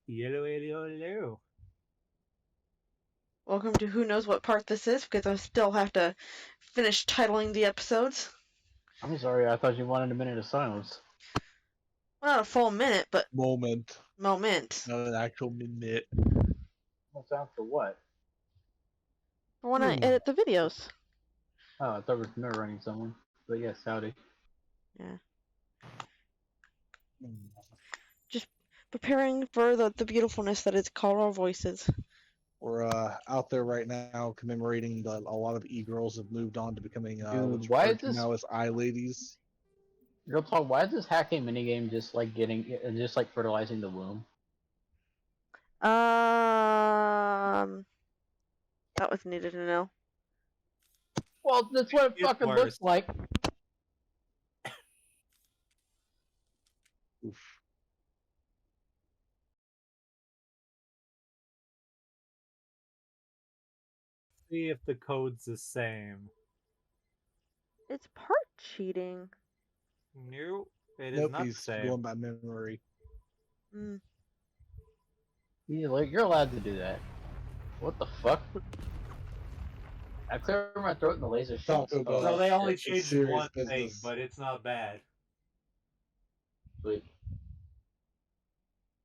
Yellow, yellow, yellow. Welcome to who knows what part this is, because I still have to finish titling the episodes. I'm sorry, I thought you wanted a minute of silence. Well, not a full minute, but Moment. moment. Not an actual minute. Well, sound for what? For when I edit the videos. Oh, I thought it was mirror running someone. But yes, howdy. Yeah. Just preparing for the beautifulness that is called our voices. We're out there right now commemorating that a lot of e-girls have moved on to becoming Dude, why is this now as i-ladies. real talk? Why is this hacking minigame just like fertilizing the womb? That was needed to know. Well, that's what it fucking looks like. Oof. See if the code's the same. It's part cheating. Nope, it is Nope, not the he's same. going by memory. Yeah, like, you're allowed to do that. What the fuck? I cleared my throat and the laser shot. Taco Bell. So they only It's changed serious one thing, business. but it's not bad. Sweet.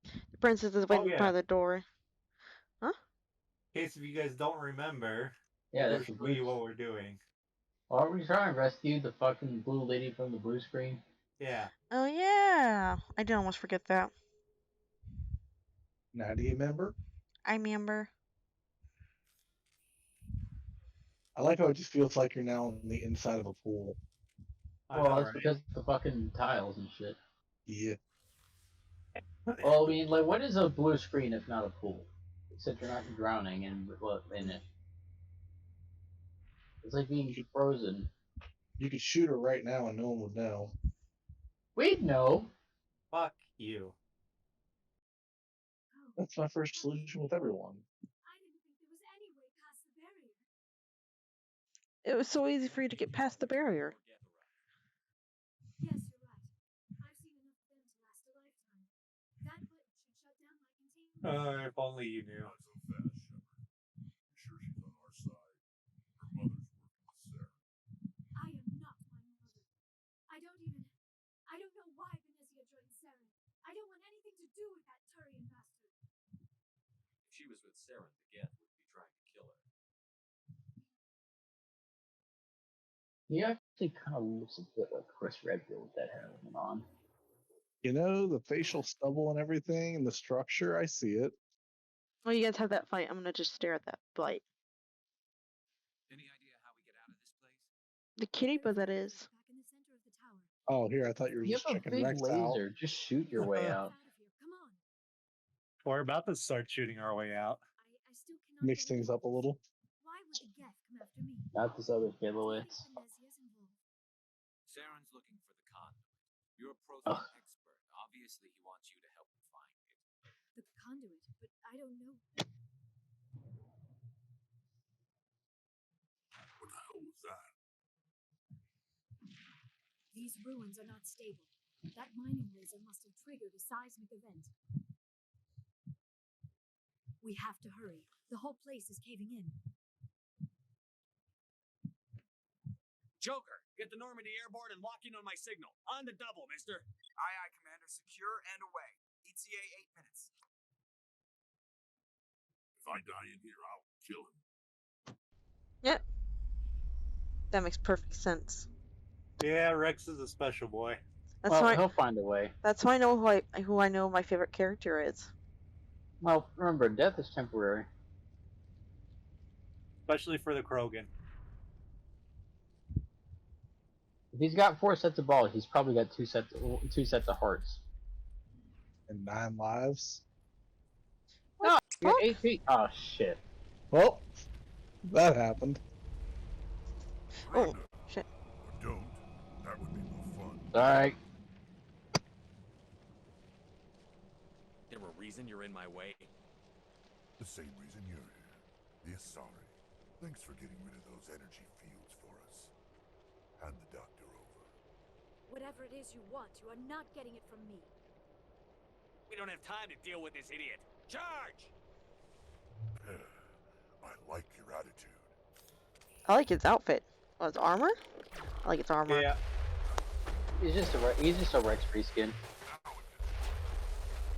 The princess is waiting by the door. Huh? In case if you guys don't remember, Yeah, we'll that's show you what we're doing. Aren't we trying to rescue the fucking blue lady from the blue screen? Yeah. Oh yeah, I did almost forget that. Now do you remember? I remember. I like how it just feels like you're now on the inside of a pool. Well, that's because of the fucking tiles and shit. Yeah. Well, I mean, like, what is a blue screen if not a pool? Except you're not drowning in it. It's like being frozen. You could shoot her right now and no one would know. We'd know. Fuck you. That's my first solution with everyone. It was so easy for you to get past the barrier. Yes, you're right. I've seen enough of them to last a lifetime. That button should shut down my containment. If only you knew. Not so fast, Shepard. You're sure she's on our side? Her mother's working with Sarah. I am not my mother. I don't know why Venezia joined Sarah. I don't want anything to do with that Turian bastard. If she was with Sarah, the Geth would be trying to kill her. He actually kind of looks a bit like Chris Redfield with that helmet on. You know, the facial stubble and everything and the structure, I see it. Well, you guys have that fight. I'm gonna just stare at that blight. Any idea how we get out of this place? The kitty, but that is. Back in the center of the tower. Oh, here, I thought you were You just have a checking big Rex laser. out. Just shoot your way out. Out of here. Come on. We're about to start shooting our way out. I still cannot Mix things up a little. Why would the Geth come after me? Not this other Fiddlewitz. Venezia's involved. Saren's looking for the conduit. You're a Prothean expert. Obviously, he wants you to help him find it. The conduit, but I don't know. What the hell was that? These ruins are not stable. That mining laser must have triggered a seismic event. We have to hurry. The whole place is caving in. Joker, get the Normandy airborne and lock in on my signal. On the double, mister. Aye, aye, Commander. Secure and away. ETA 8 minutes. If I die in here, I'll kill him. Yep. That makes perfect sense. Yeah, Rex is a special boy. That's Well, why. he'll find a way. That's why I know who I know my favorite character is. Well, remember, death is temporary. Especially for the Krogan. If he's got 4 sets of balls, he's probably got two sets of hearts. And 9 lives. No, you're 8 feet. Oh shit. Well, that happened. Oh, shit. Or don't. That would be more fun. Alright. There a reason you're in my way? The same reason you're here. The Asari. Thanks for getting rid of those energy fields for us. Hand the doctor over. Whatever it is you want, you are not getting it from me. We don't have time to deal with this idiot. Charge! I like your attitude. I like his outfit. Oh, his armor? I like its armor. Yeah. He's just a Rex reskin.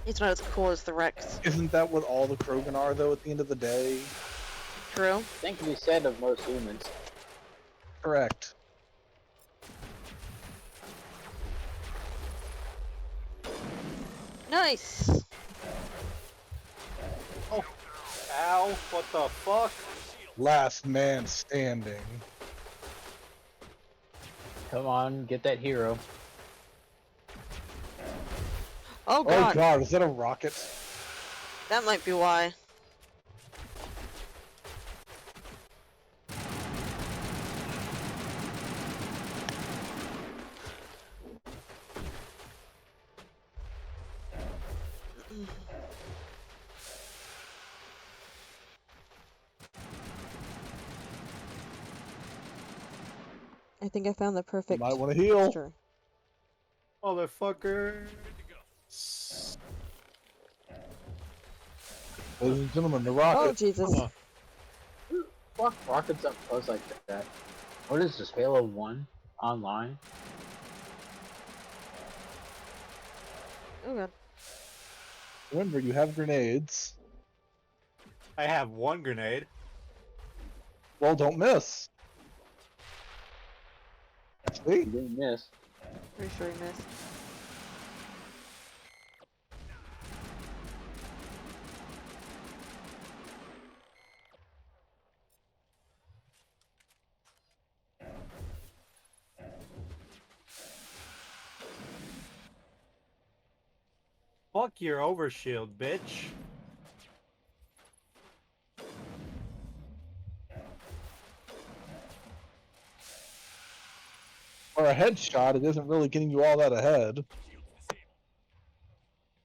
He's not as cool as the Rex. Isn't that what all the Krogan are, though, at the end of the day? True. Same can be said of most humans. Correct. Nice. Ow, what the fuck? Last man standing. Come on, get that hero. Oh Oh god, god, is that a rocket? that might be why. I think I found the perfect Might want to heal. monster. Motherfucker. Ladies and gentlemen, the Oh rocket. Jesus. Come on. Fuck rockets up close like that. What is this, Halo 1 online? Oh god. Remember, you have grenades. I have one grenade. Well, don't miss. See? You didn't miss. Pretty sure he missed. Fuck your overshield, bitch. For a headshot, it isn't really getting you all that ahead.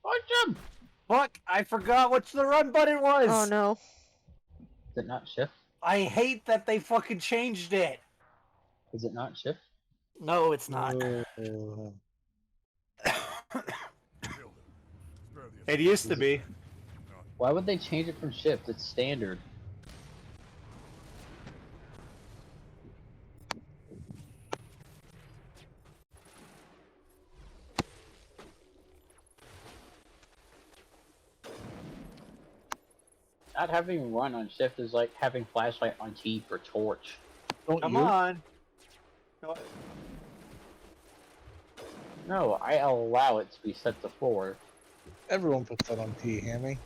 Punch him! Fuck, I forgot which the run button was. Oh no. Is it not shift? I hate that they fucking changed it. Is it not shift? No, it's not. It used to be. Why would they change it from shift? It's standard. Not having run on shift is like having flashlight on T for torch. Don't Come you? on. No, I allow it to be set to 4. Everyone puts that on T, Hammy.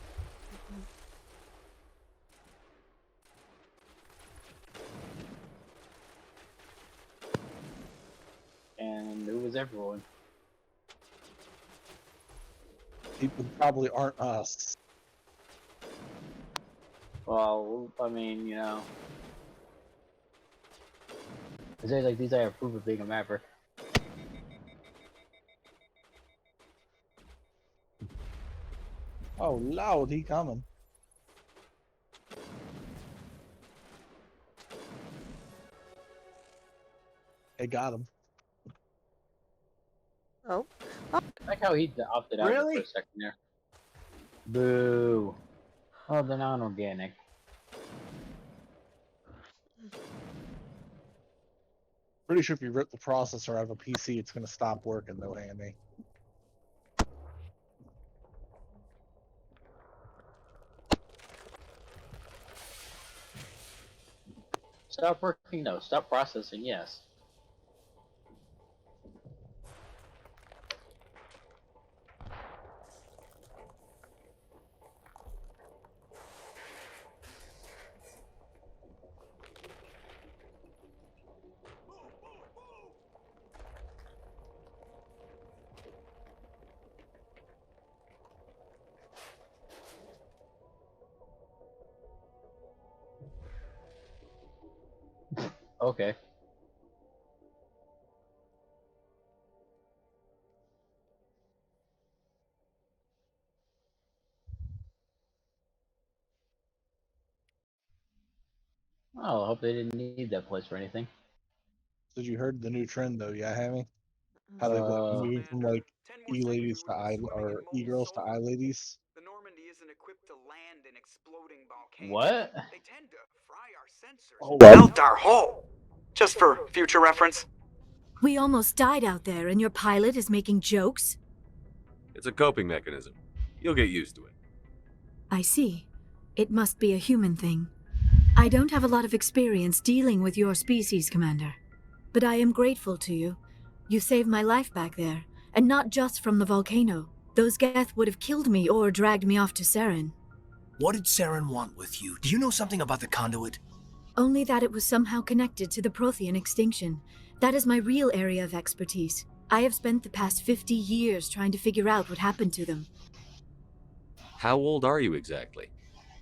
And it was everyone. People probably aren't us. Well, I mean, you know. I say like these I approve of being a maverick. Oh, loud, he coming. They got him. Oh. I like how he opted out Really? for a second there. Boo. Oh, they're non-organic. Pretty sure if you rip the processor out of a PC, it's going to stop working, though, Hammy. Stop working? No. Stop processing? Yes. Okay. Oh, I hope they didn't need that place for anything. Did you heard the new trend, though, yeah, Hammy? How they went moving from like 10 more E-ladies seconds, to we'll be I swimming or in molten E-girls to sulfur. I-ladies. The Normandy isn't equipped to land an exploding volcano. What? They tend to fry our sensors. Oh, Melt our hull. Just for future reference. We almost died out there, and your pilot is making jokes? It's a coping mechanism. You'll get used to it. I see. It must be a human thing. I don't have a lot of experience dealing with your species, Commander. But I am grateful to you. You saved my life back there, and not just from the volcano. Those Geth would have killed me or dragged me off to Saren. What did Saren want with you? Do you know something about the conduit? Only that it was somehow connected to the Prothean extinction. That is my real area of expertise. I have spent the past 50 years trying to figure out what happened to them. How old are you exactly?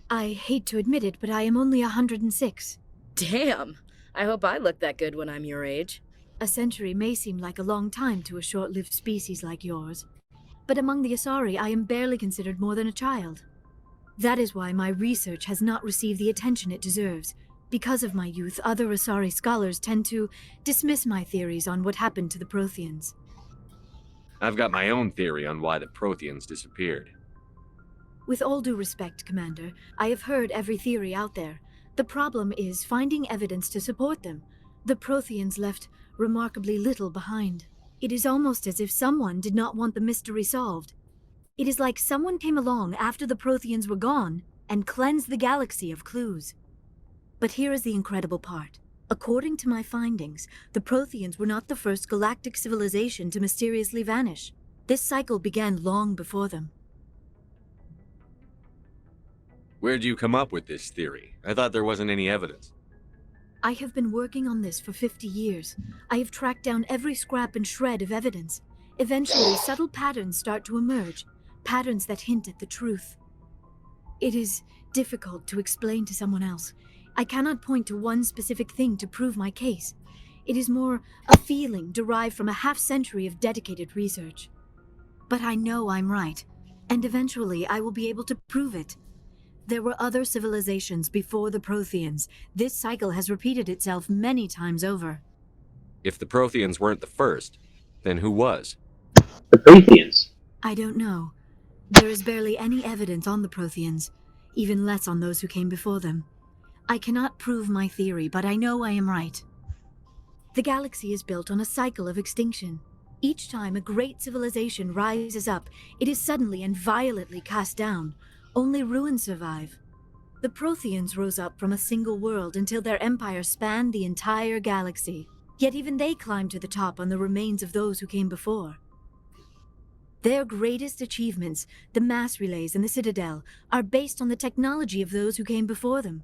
I hate to admit it, but I am only 106. Damn! I hope I look that good when I'm your age. A century may seem like a long time to a short-lived species like yours. But among the Asari, I am barely considered more than a child. That is why my research has not received the attention it deserves. Because of my youth, other Asari scholars tend to dismiss my theories on what happened to the Protheans. I've got my own theory on why the Protheans disappeared. With all due respect, Commander, I have heard every theory out there. The problem is finding evidence to support them. The Protheans left remarkably little behind. It is almost as if someone did not want the mystery solved. It is like someone came along after the Protheans were gone and cleansed the galaxy of clues. But here is the incredible part. According to my findings, the Protheans were not the first galactic civilization to mysteriously vanish. This cycle began long before them. Where'd you come up with this theory? I thought there wasn't any evidence. I have been working on this for 50 years. I have tracked down every scrap and shred of evidence. Eventually, subtle patterns start to emerge, patterns that hint at the truth. It is difficult to explain to someone else. I cannot point to one specific thing to prove my case. It is more a feeling derived from a half-century of dedicated research. But I know I'm right, and eventually I will be able to prove it. There were other civilizations before the Protheans. This cycle has repeated itself many times over. If the Protheans weren't the first, then who was? The Protheans. I don't know. There is barely any evidence on the Protheans, even less on those who came before them. I cannot prove my theory, but I know I am right. The galaxy is built on a cycle of extinction. Each time a great civilization rises up, it is suddenly and violently cast down. Only ruins survive. The Protheans rose up from a single world until their empire spanned the entire galaxy. Yet even they climbed to the top on the remains of those who came before. Their greatest achievements, the mass relays and the Citadel, are based on the technology of those who came before them.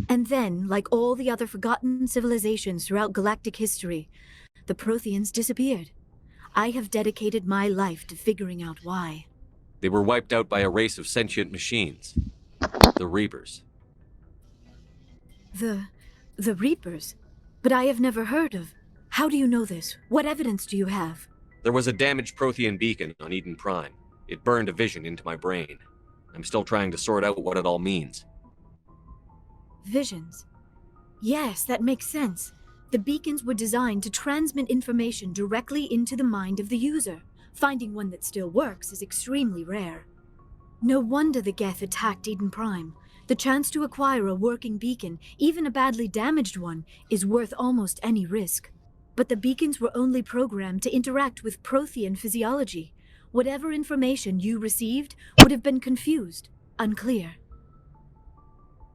And then, like all the other forgotten civilizations throughout galactic history, the Protheans disappeared. I have dedicated my life to figuring out why. They were wiped out by a race of sentient machines. The Reapers. The Reapers? But I have never heard of. How do you know this? What evidence do you have? There was a damaged Prothean beacon on Eden Prime. It burned a vision into my brain. I'm still trying to sort out what it all means. Visions. Yes, that makes sense. The beacons were designed to transmit information directly into the mind of the user. Finding one that still works is extremely rare. No wonder the Geth attacked Eden Prime. The chance to acquire a working beacon, even a badly damaged one, is worth almost any risk. But the beacons were only programmed to interact with Prothean physiology. Whatever information you received would have been confused, unclear.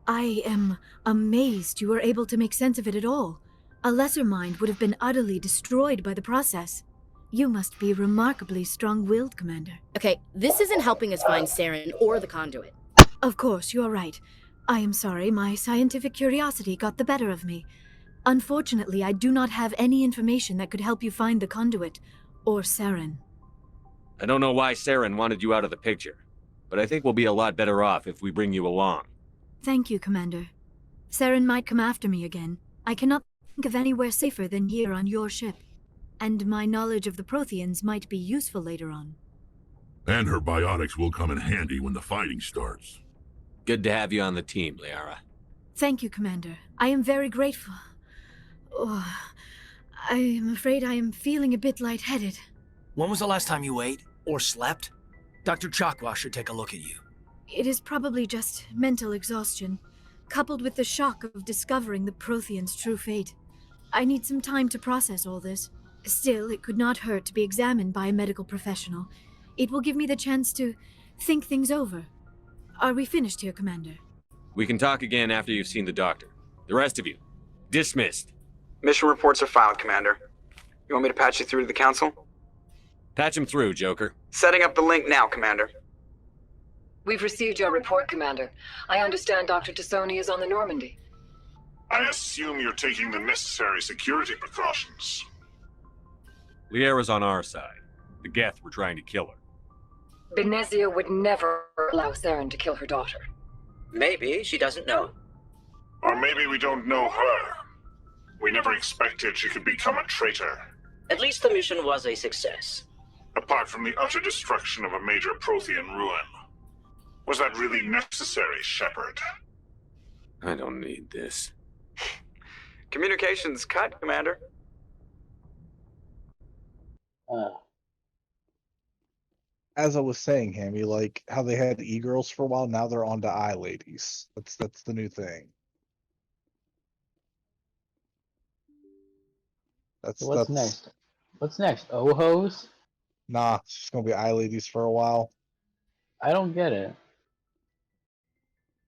I am amazed you were able to make sense of it at all. A lesser mind would have been utterly destroyed by the process. You must be remarkably strong-willed, Commander. Okay, this isn't helping us find Saren or the conduit. Of course, you are right. I am sorry, my scientific curiosity got the better of me. Unfortunately, I do not have any information that could help you find the conduit, or Saren. I don't know why Saren wanted you out of the picture, but I think we'll be a lot better off if we bring you along. Thank you, Commander. Saren might come after me again. I cannot think of anywhere safer than here on your ship. And my knowledge of the Protheans might be useful later on. And her biotics will come in handy when the fighting starts. Good to have you on the team, Liara. Thank you, Commander. I am very grateful. Oh, I am afraid I am feeling a bit lightheaded. When was the last time you ate or slept? Dr. Chakwa should take a look at you. It is probably just mental exhaustion, coupled with the shock of discovering the Prothean's true fate. I need some time to process all this. Still, it could not hurt to be examined by a medical professional. It will give me the chance to think things over. Are we finished here, Commander? We can talk again after you've seen the doctor. The rest of you, dismissed. Mission reports are filed, Commander. You want me to patch you through to the Council? Patch him through, Joker. Setting up the link now, Commander. We've received your report, Commander. I understand Dr. Tassoni is on the Normandy. I assume you're taking the necessary security precautions. Liara's on our side. The Geth were trying to kill her. Benezia would never allow Saren to kill her daughter. Maybe she doesn't know. Or maybe we don't know her. We never expected she could become a traitor. At least the mission was a success. Apart from the utter destruction of a major Prothean ruin. Was that really necessary, Shepard? I don't need this. Communications cut, Commander. As I was saying, Hammy, like how they had e-girls for a while, now they're on to eye-ladies. That's the new thing. What's next? What's next? Ohos? Nah, it's just gonna be eye-ladies for a while. I don't get it.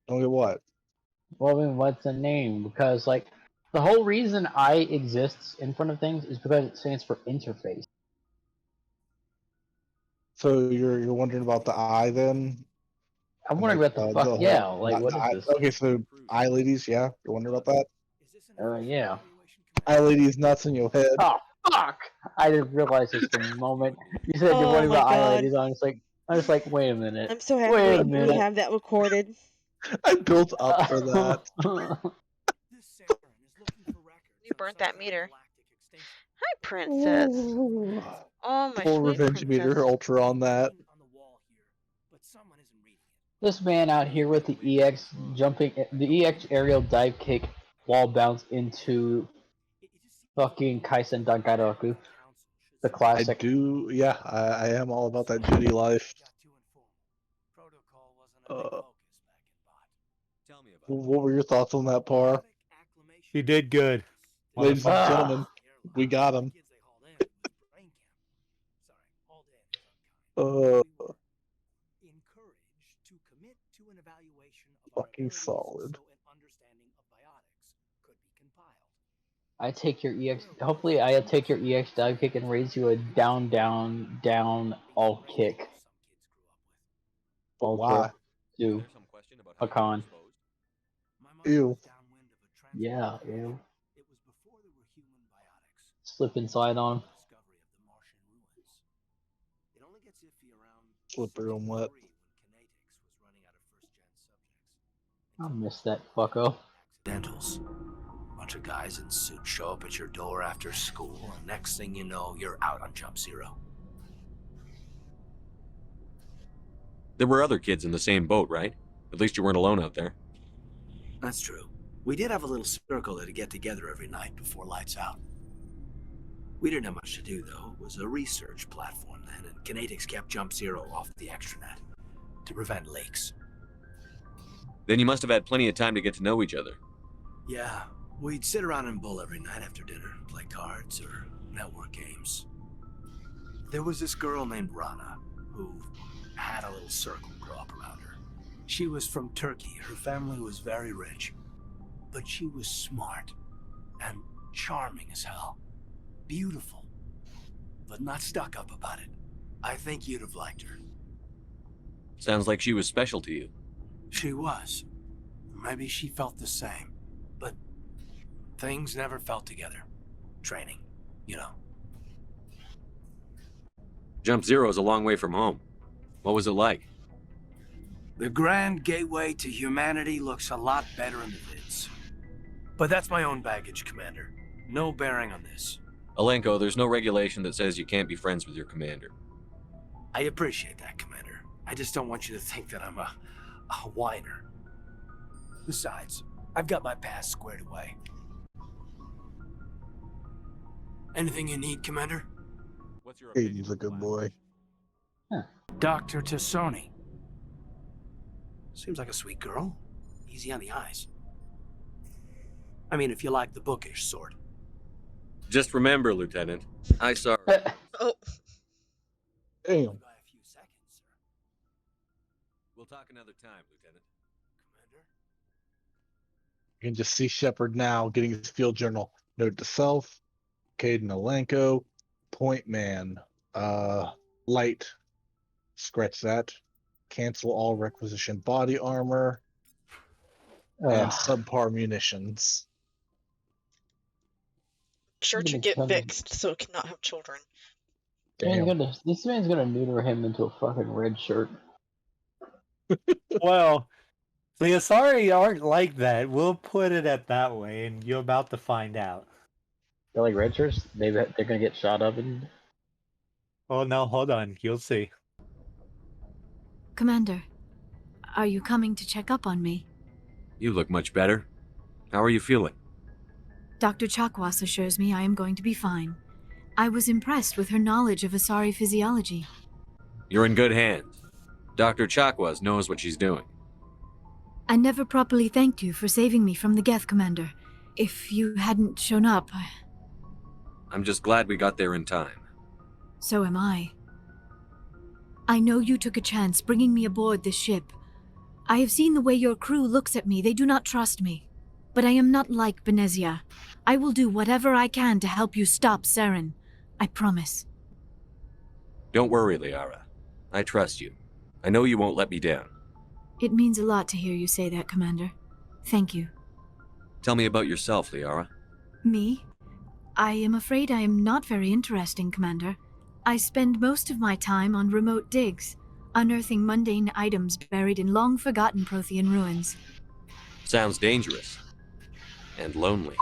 Don't get what? Well, I mean, what's the name? Because, like, the whole reason I exists in front of things is because it stands for interface. So you're wondering about the eye then? I'm wondering about the fuck. Yeah, like, what is this? Okay, so eye ladies, yeah? You're wondering about that? Yeah. Eye ladies nuts in your head. Oh, fuck! I didn't realize this the moment you said you're Oh wondering my about eye God. ladies. I'm just like, wait a minute. I'm so happy Wait a we minute. have that recorded. I built up for that. You burnt that meter. Hi, princess. Oh, my Full sweet revenge princess. meter ultra on that. This man out here with the EX aerial dive kick wall bounce into fucking Kaisen Dangaroku. The classic. I am all about that Judy life. What were your thoughts on that, Parr? He did good. Ladies and gentlemen, we got him. Fucking solid. I take your EX. Hopefully, I'll take your EX dive kick and raise you a down, down, down, all kick. Why? Do a con. Ew. Yeah, ew. Slip inside on. Slippery and wet. I miss that fucko. Dentals. Bunch of guys in suits show up at your door after school, and next thing you know, you're out on Jump Zero. There were other kids in the same boat, right? At least you weren't alone out there. That's true. We did have a little circle that'd get together every night before lights out. We didn't have much to do, though. It was a research platform then, and Kinetics kept Jump Zero off the extranet to prevent leaks. Then you must have had plenty of time to get to know each other. Yeah, we'd sit around and bull every night after dinner, play cards or network games. There was this girl named Rana, who had a little circle grow up around her. She was from Turkey. Her family was very rich. But she was smart and charming as hell. Beautiful, but not stuck up about it. I think you'd have liked her. Sounds like she was special to you. She was. Maybe she felt the same. But things never felt together. Training, you know. Jump Zero is a long way from home. What was it like? The grand gateway to humanity looks a lot better in the vids. But that's my own baggage, Commander. No bearing on this. Alenko, there's no regulation that says you can't be friends with your commander. I appreciate that, Commander. I just don't want you to think that I'm a whiner. Besides, I've got my past squared away. Anything you need, Commander? What's your opinion? Aiden's a good boy. Dr. Tassoni. Seems like a sweet girl. Easy on the eyes. I mean, if you like the bookish sort. Just remember, Lieutenant, I saw Oh, Damn. You got a few seconds, sir. We'll talk another time, Lieutenant. Commander? You can just see Shepard now getting his field journal. Note to self, Caden Alenko, point man, light, scratch that, cancel all requisition body armor, and subpar munitions. sure to get fixed so it cannot have children. This man's gonna neuter him into a fucking red shirt. Well, the Asari aren't like that. We'll put it at that way, and you're about to find out. They're like red shirts. They're gonna get shot up and. Oh no, hold on. You'll see. Commander, are you coming to check up on me? You look much better. How are you feeling? Dr. Chakwas assures me I am going to be fine. I was impressed with her knowledge of Asari physiology. You're in good hands. Dr. Chakwas knows what she's doing. I never properly thanked you for saving me from the Geth, Commander. If you hadn't shown up, I'm just glad we got there in time. so am I. I know you took a chance bringing me aboard this ship. I have seen the way your crew looks at me. They do not trust me. But I am not like Benezia. I will do whatever I can to help you stop Saren. I promise. Don't worry, Liara. I trust you. I know you won't let me down. It means a lot to hear you say that, Commander. Thank you. Tell me about yourself, Liara. Me? I am afraid I am not very interesting, Commander. I spend most of my time on remote digs, unearthing mundane items buried in long-forgotten Prothean ruins. Sounds dangerous. And lonely.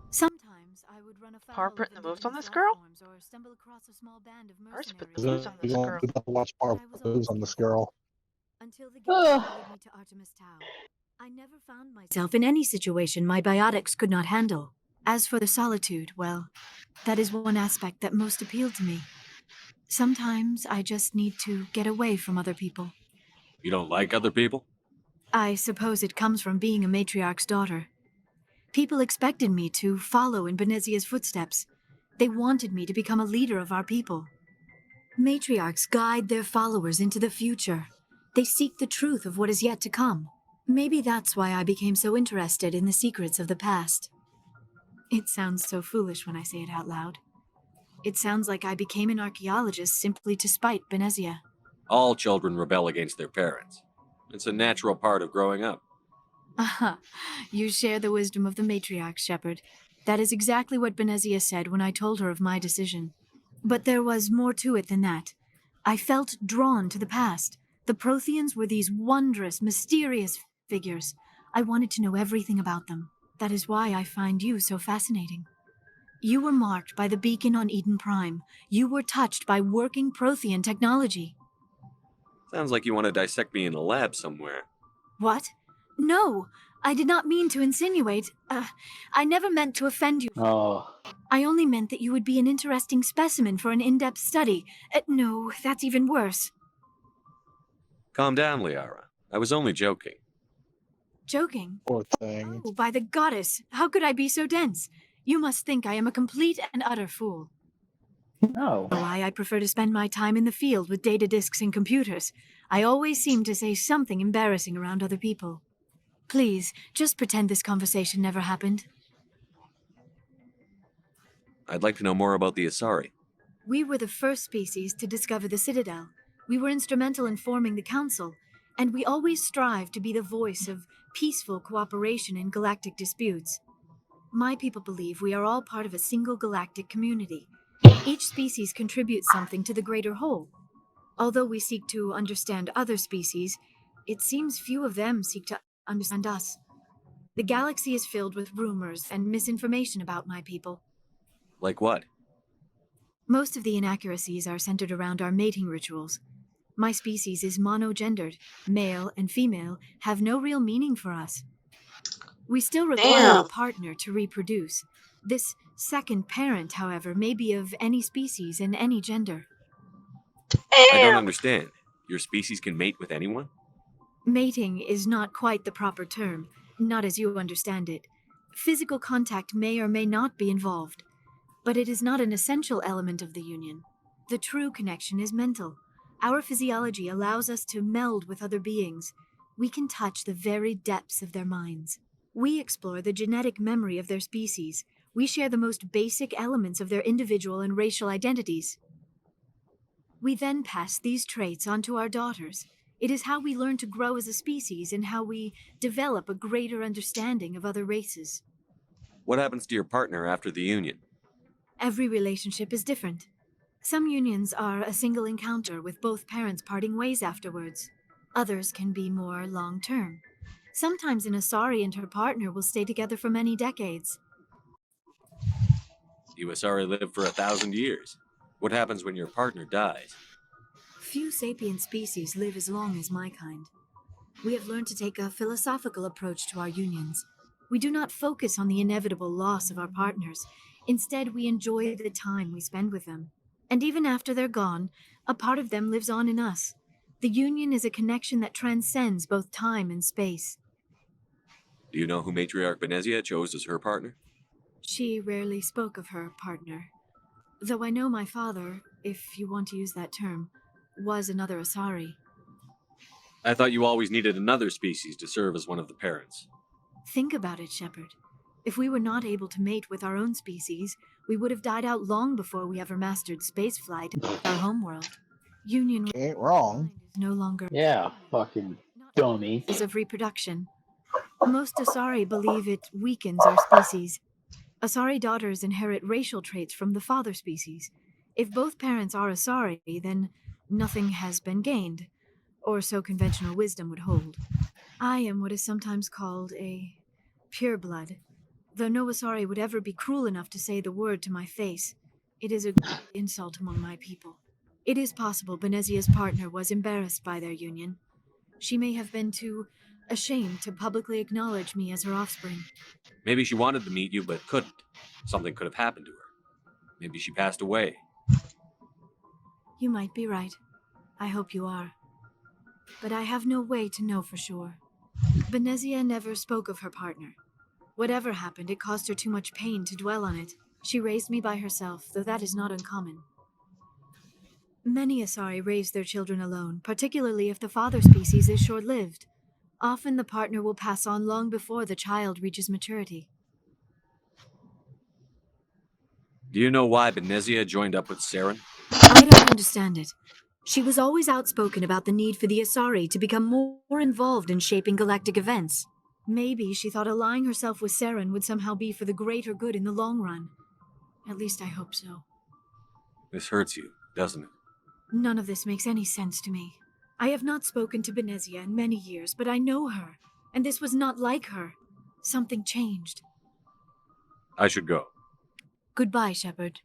Sometimes I would run afoul Parr of putting the moves on indigenous this girl? life forms or stumble across a small band of Parr's put mercenaries the moves on who this are girl. We have to watch Parr I was put moves on always this girl. until the Geth followed me to Artemis Tau. I never found myself in any situation my biotics could not handle. As for the solitude, well, that is one aspect that most appealed to me. Sometimes I just need to get away from other people. You don't like other people? I suppose it comes from being a matriarch's daughter. People expected me to follow in Benezia's footsteps. They wanted me to become a leader of our people. Matriarchs guide their followers into the future. They seek the truth of what is yet to come. Maybe that's why I became so interested in the secrets of the past. It sounds so foolish when I say it out loud. It sounds like I became an archaeologist simply to spite Benezia. All children rebel against their parents. It's a natural part of growing up. Aha, you share the wisdom of the matriarch, Shepard. That is exactly what Benezia said when I told her of my decision. But there was more to it than that. I felt drawn to the past. The Protheans were these wondrous, mysterious figures. I wanted to know everything about them. That is why I find you so fascinating. You were marked by the beacon on Eden Prime. You were touched by working Prothean technology. Sounds like you want to dissect me in a lab somewhere. What? No, I did not mean to insinuate. I never meant to offend you. Oh. I only meant that you would be an interesting specimen for an in-depth study. No, that's even worse. Calm down, Liara. I was only joking. Joking? Poor thing. Oh, by the goddess, how could I be so dense? You must think I am a complete and utter fool. No. Why I prefer to spend my time in the field with data disks and computers. I always seem to say something embarrassing around other people. Please, just pretend this conversation never happened. I'd like to know more about the Asari. We were the first species to discover the Citadel. We were instrumental in forming the Council, and we always strive to be the voice of peaceful cooperation in galactic disputes. My people believe we are all part of a single galactic community. Each species contributes something to the greater whole. Although we seek to understand other species, it seems few of them seek to understand us. The galaxy is filled with rumors and misinformation about my people. Like what? Most of the inaccuracies are centered around our mating rituals. My species is monogendered. Male and female have no real meaning for us. We still require a partner to reproduce. This Second parent, however, may be of any species and any gender. I don't understand. Your species can mate with anyone? Mating is not quite the proper term, not as you understand it. Physical contact may or may not be involved, but it is not an essential element of the union. The true connection is mental. Our physiology allows us to meld with other beings. We can touch the very depths of their minds. We explore the genetic memory of their species. We share the most basic elements of their individual and racial identities. We then pass these traits on to our daughters. It is how we learn to grow as a species and how we develop a greater understanding of other races. What happens to your partner after the union? Every relationship is different. Some unions are a single encounter with both parents parting ways afterwards. Others can be more long-term. Sometimes an Asari and her partner will stay together for many decades. You Asari live for 1,000 years. What happens when your partner dies? Few sapient species live as long as my kind. We have learned to take a philosophical approach to our unions. We do not focus on the inevitable loss of our partners. Instead, we enjoy the time we spend with them. And even after they're gone, a part of them lives on in us. The union is a connection that transcends both time and space. Do you know who Matriarch Benezia chose as her partner? She rarely spoke of her partner. Though I know my father, if you want to use that term, was another Asari. I thought you always needed another species to serve as one of the parents. Think about it, Shepard. If we were not able to mate with our own species, we would have died out long before we ever mastered spaceflight in our homeworld. Union Ain't wrong. is no longer Yeah, fucking dummy. of reproduction. Most Asari believe it weakens our species. Asari daughters inherit racial traits from the father species. If both parents are Asari, then nothing has been gained, or so conventional wisdom would hold. I am what is sometimes called a pureblood. Though no Asari would ever be cruel enough to say the word to my face, it is a insult among my people. It is possible Benezia's partner was embarrassed by their union. She may have been too ashamed to publicly acknowledge me as her offspring. Maybe she wanted to meet you but couldn't. Something could have happened to her. Maybe she passed away. You might be right. I hope you are. But I have no way to know for sure. Benezia never spoke of her partner. Whatever happened, it caused her too much pain to dwell on it. She raised me by herself, though that is not uncommon. Many Asari raise their children alone, particularly if the father species is short-lived. Often the partner will pass on long before the child reaches maturity. Do you know why Benezia joined up with Saren? I don't understand it. She was always outspoken about the need for the Asari to become more involved in shaping galactic events. Maybe she thought allying herself with Saren would somehow be for the greater good in the long run. At least I hope so. This hurts you, doesn't it? None of this makes any sense to me. I have not spoken to Benezia in many years, but I know her, and this was not like her. Something changed. I should go. Goodbye, Shepard.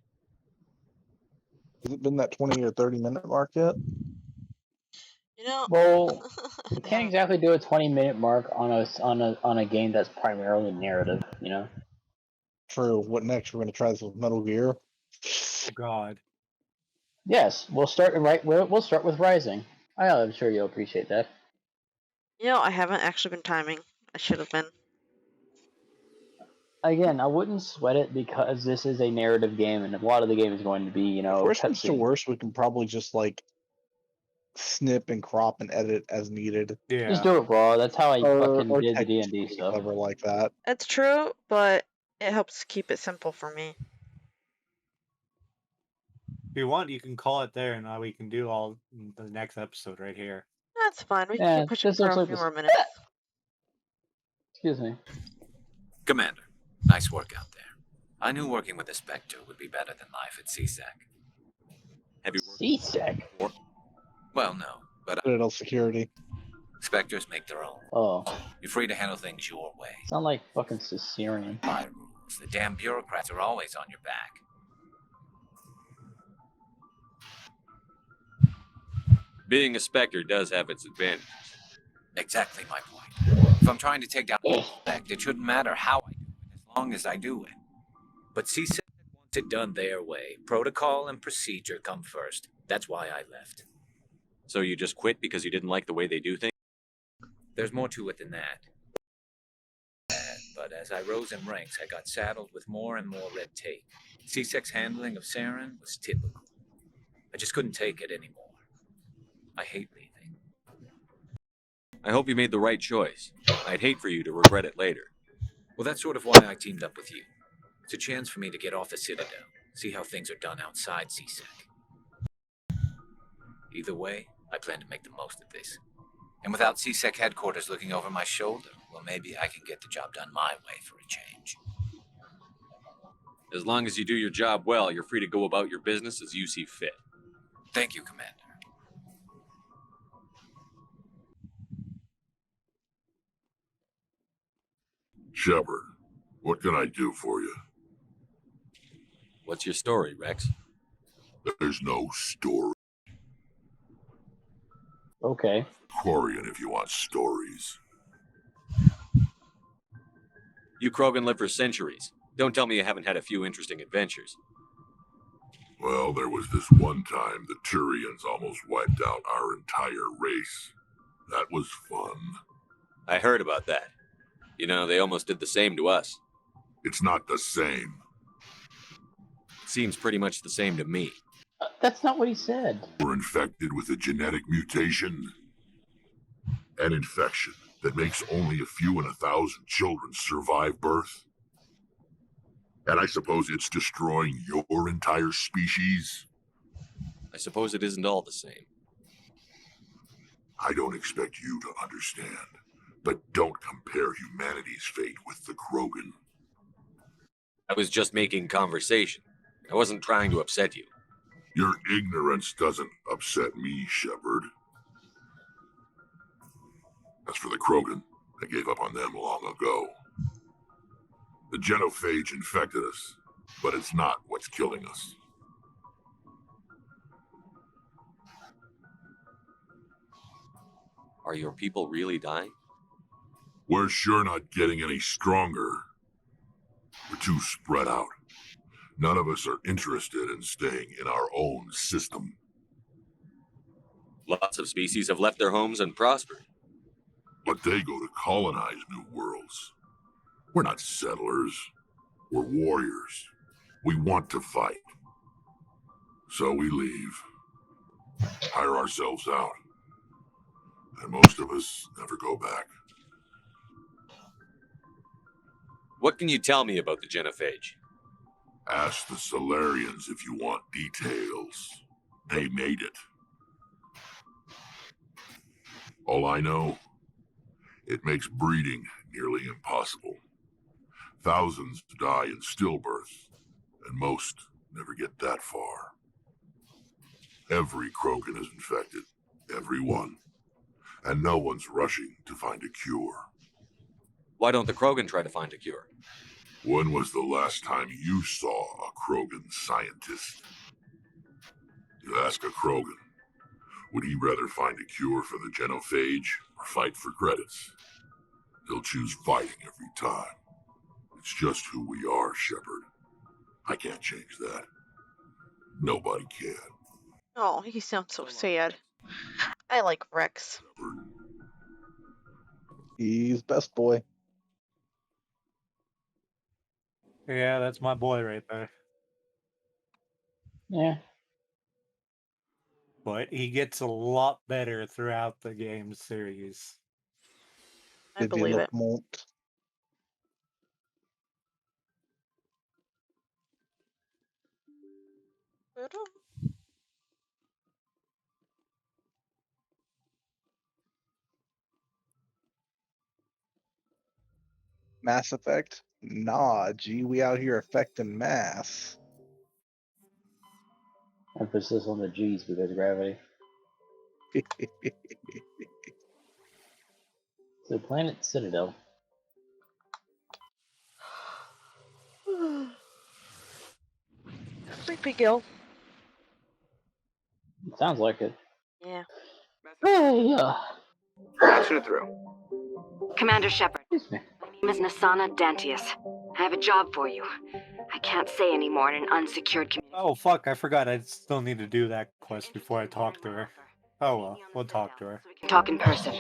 Has it been that 20 or 30-minute mark yet? You know, Well, you can't exactly do a 20-minute mark on a game that's primarily narrative, you know? True. What next? We're going to try this with Metal Gear? God. Yes, we'll start with Rising. I'm sure you'll appreciate that. you know, I haven't actually been timing. I should have been. Again, I wouldn't sweat it because this is a narrative game, and a lot of the game is going to be, you know, Worst comes to cutscene. worst, we can probably just like snip and crop and edit as needed. Yeah. Just do it raw. That's how I fucking Or did the text D&D really stuff. clever like that. It's true, but it helps keep it simple for me. If you want, you can call it there, and we can do all the next episode right here. That's fine. We can Yeah, keep pushing this for looks a like few this- more minutes. Excuse me. Commander, nice work out there. I knew working with a Spectre would be better than life at CSEC. Have you worked CSEC? before? Well, no, but Citadel security. Spectres make their own. Oh, You're free to handle things your way. sound like fucking Caesarean. My rules. The damn bureaucrats are always on your back. Being a Spectre does have its advantages. Exactly my point. If I'm trying to take down a Spectre, it shouldn't matter how I do it, as long as I do it. But C6 wants it done their way. Protocol and procedure come first. That's why I left. So you just quit because you didn't like the way they do things? There's more to it than that. But as I rose in ranks, I got saddled with more and more red tape. C6's handling of Saren was typical. I just couldn't take it anymore. I hate leaving. I hope you made the right choice. I'd hate for you to regret it later. Well, that's sort of why I teamed up with you. It's a chance for me to get off the Citadel, see how things are done outside CSEC. Either way, I plan to make the most of this. And without CSEC headquarters looking over my shoulder, well, maybe I can get the job done my way for a change. As long as you do your job well, you're free to go about your business as you see fit. Thank you, Commander. Shepard, what can I do for you? What's your story, Rex? There's no story. Okay. Quarian if you want stories. You Krogan live for centuries. Don't tell me you haven't had a few interesting adventures. Well, there was this one time the Turians almost wiped out our entire race. That was fun. I heard about that. You know, they almost did the same to us. It's not the same. Seems pretty much the same to me. That's not what he said. We're infected with a genetic mutation. An infection that makes only a few in 1,000 children survive birth. And I suppose it's destroying your entire species? I suppose it isn't all the same. I don't expect you to understand, but don't compare humanity's fate with the Krogan. I was just making conversation. I wasn't trying to upset you. Your ignorance doesn't upset me, Shepard. As for the Krogan, I gave up on them long ago. The genophage infected us, but it's not what's killing us. Are your people really dying? We're sure not getting any stronger. We're too spread out. None of us are interested in staying in our own system. Lots of species have left their homes and prospered. But they go to colonize new worlds. We're not settlers. We're warriors. We want to fight. So we leave. Hire ourselves out. And most of us never go back. What can you tell me about the genophage? Ask the Solarians if you want details. They made it. All I know, it makes breeding nearly impossible. Thousands die in stillbirth, and most never get that far. Every Krogan is infected, every one. And no one's rushing to find a cure. Why don't the Krogan try to find a cure? When was the last time you saw a Krogan scientist? You ask a Krogan, would he rather find a cure for the genophage or fight for credits? He'll choose fighting every time. It's just who we are, Shepard. I can't change that. Nobody can. Oh, he sounds so sad. I like Rex. He's best boy. Yeah, that's my boy right there. Yeah. But he gets a lot better throughout the game series. I believe it. Mass Effect? Nah, G, we out here affecting mass. Emphasis on the G's because of gravity. So planet Citadel. Sleepy Gil. Sounds like it. Yeah. Hey, Patching it through. Commander Shepard, my name is Nasana Dantius. I have a job for you. I can't say anymore in an unsecured community. Oh fuck, I forgot I still need to do that quest before I talk to her. Oh well, we'll talk to her. Talk in person.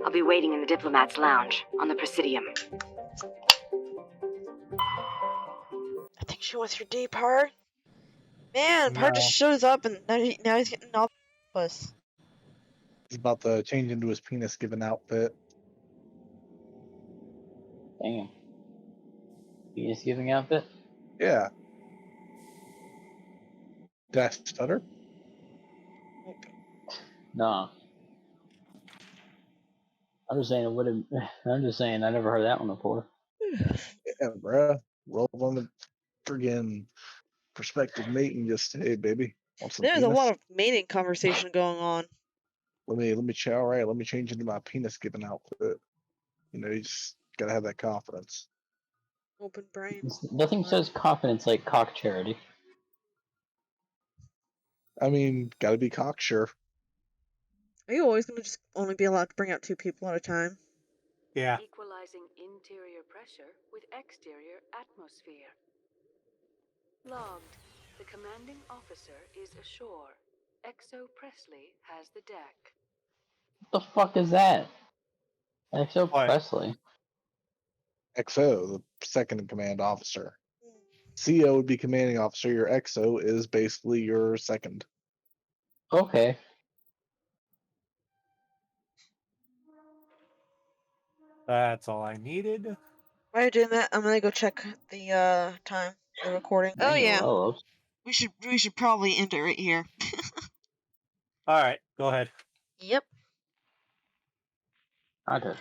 I'll be waiting in the Diplomat's Lounge on the Presidium. I think she wants your D, Parr. Man, Parr just No. shows up and now he's getting all puss. He's about to change into his penis-giving outfit. Damn. Penis giving outfit? Yeah. Did I stutter? No. I'm just saying it would have. I'm just saying I never heard that one before. Yeah, bruh. Roll on the friggin' prospective mate and just, hey, baby, want some There's penis? a lot of mating conversation going on. Let me all right, let me change into my penis-giving outfit. You know, you just gotta have that confidence. Open brain. Nothing says confidence like cock charity. I mean, gotta be cocksure. Are you always going to just only be allowed to bring out 2 people at a time? Yeah. Equalizing interior pressure with exterior atmosphere. Logged. The commanding officer is ashore. Exo Presley has the deck. What the fuck is that? Exo What? Presley. XO, the second in command officer. CO would be commanding officer. Your XO is basically your second. Okay. That's all I needed. While you're doing that, I'm gonna go check the time, the recording. Oh yeah, Hello. we should probably end it right here. Alright, go ahead. Yep. Okay.